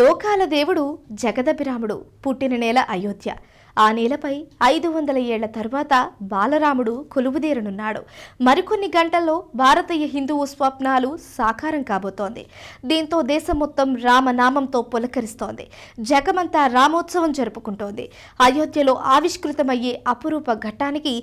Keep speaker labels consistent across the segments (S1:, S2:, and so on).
S1: లోకాల దేవుడు జగదభిరాముడు పుట్టిన నేల అయోధ్య. ఆ నేలపై 500 ఏళ్ల తరువాత బాలరాముడు కొలువుదీరనున్నాడు. మరికొన్ని గంటల్లో భారతీయ హిందువు స్వప్నాలు సాకారం కాబోతోంది. దీంతో దేశం మొత్తం రామనామంతో పులకరిస్తోంది. జగమంతా రామోత్సవం జరుపుకుంటోంది. అయోధ్యలో ఆవిష్కృతమయ్యే అపురూప ఘట్టానికి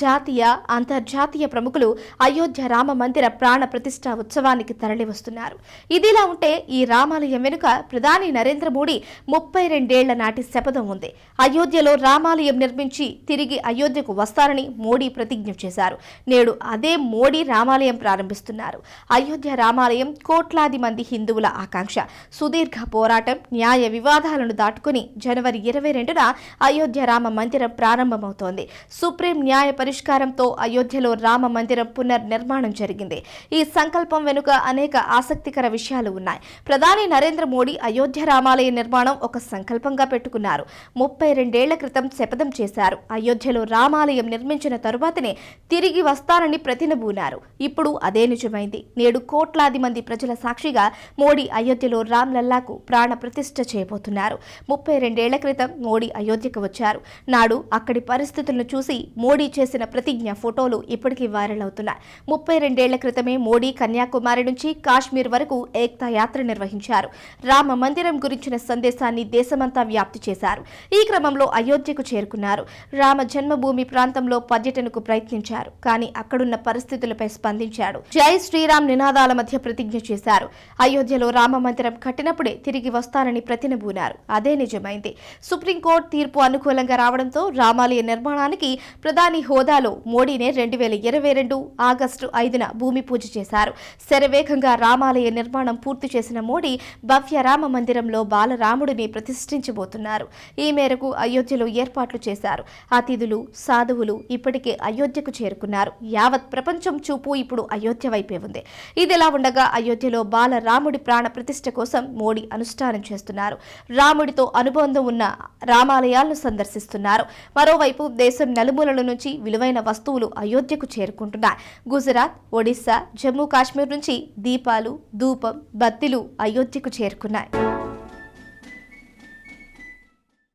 S1: జాతీయ, అంతర్జాతీయ ప్రముఖులు అయోధ్య రామ మందిర ప్రాణ ప్రతిష్ఠా ఉత్సవానికి తరలివస్తున్నారు. ఇదిలా ఉంటే ఈ రామాలయం వెనుక ప్రధాని నరేంద్ర మోడీ 32 ఏళ్ల నాటి శపథం ఉంది. అయోధ్యలో రామాలయం నిర్మించి తిరిగి అయోధ్యకు వస్తారని మోడీ ప్రతిజ్ఞ చేశారు. నేడు అదే మోడీ రామాలయం ప్రారంభిస్తున్నారు. అయోధ్య రామాలయం కోట్లాది మంది హిందువుల ఆకాంక్ష. సుదీర్ఘ పోరాటం, న్యాయ వివాదాలను దాటుకుని జనవరి 22న అయోధ్య రామ మందిరం ప్రారంభమవుతోంది. సుప్రీం న్యాయ పరిష్కారంతో అయోధ్యలో రామ మందిరం పునర్నిర్మాణం జరిగింది. ఈ సంకల్పం వెనుక అనేక ఆసక్తికర విషయాలు ఉన్నాయి. ప్రధాని నరేంద్ర మోడీ అయోధ్య రామాలయ నిర్మాణం ఒక సంకల్పంగా పెట్టుకున్నారు. 32 ఏళ్ల క్రితం శపథం చేశారు. అయోధ్యలో రామాలయం నిర్మించిన తరువాతనే తిరిగి వస్తారని ప్రతినబూనారు. ఇప్పుడు అదే నిజమైంది. నేడు కోట్లాది మంది ప్రజల సాక్షిగా మోడీ అయోధ్యలో రామ్లల్లాకు ప్రాణ ప్రతిష్ఠ చేయబోతున్నారు. 32 ఏళ్ల క్రితం మోడీ అయోధ్యకు వచ్చారు. నాడు అక్కడి పరిస్థితులను చూసి మోడీ చేసిన ప్రతిజ్ఞ ఫోటోలు ఇప్పటికీ వైరల్ అవుతున్నాయి. 32 ఏళ్ల క్రితమే మోడీ కన్యాకుమారి నుంచి కాశ్మీర్ వరకు ఏక్తా యాత్ర నిర్వహించారు. రామ మందిరం గురించిన సందేశాన్ని దేశమంతా వ్యాప్తి చేశారు. ఈ క్రమంలో అయోధ్యకు చేరుకున్నారు. రామ జన్మభూమి ప్రాంతంలో పర్యటనకు ప్రయత్నించారు. కానీ అక్కడున్న పరిస్థితులపై స్పందించాడు. జై శ్రీరామ్ నినాదాల మధ్య ప్రతిజ్ఞ చేశారు. అయోధ్యలో రామ మందిరం కట్టినప్పుడే తిరిగి వస్తారని ప్రతినబూనారు. అదే నిజమైంది. సుప్రీంకోర్టు తీర్పు అనుకూలంగా రావడంతో రామాలయ నిర్మాణానికి ప్రధాని హోదాలో మోడీనే 2022 ఆగస్టు 5న భూమి పూజ చేశారు. శరవేగంగా రామాలయ నిర్మాణం పూర్తి చేసిన మోడీ భవ్య రామ మందిరంలో బాలరాముడిని ప్రతిష్ఠించబోతున్నారు. ఈ మేరకు అయోధ్యలో ఏర్పాట్లు చేశారు. అతిథులు, సాధువులు ఇప్పటికే అయోధ్యకు చేరుకున్నారు. యావత్ ప్రపంచం చూపు ఇప్పుడు అయోధ్య వైపే ఉంది. ఇదిలా ఉండగా అయోధ్యలో బాలరాముడి ప్రాణ ప్రతిష్ఠ కోసం మోడీ అనుష్ఠానం చేస్తున్నారు. రాముడితో అనుబంధం ఉన్న రామాలయాలను సందర్శిస్తున్నారు. మరోవైపు దేశం నలుమూలల నుంచి విలువైన వస్తువులు అయోధ్యకు చేరుకుంటున్నాయి. గుజరాత్, ఒడిశా, జమ్మూ కాశ్మీర్ నుంచి దీపాలు, ధూపం, బత్తిలు అయోధ్యకు చేరుకున్నాయి.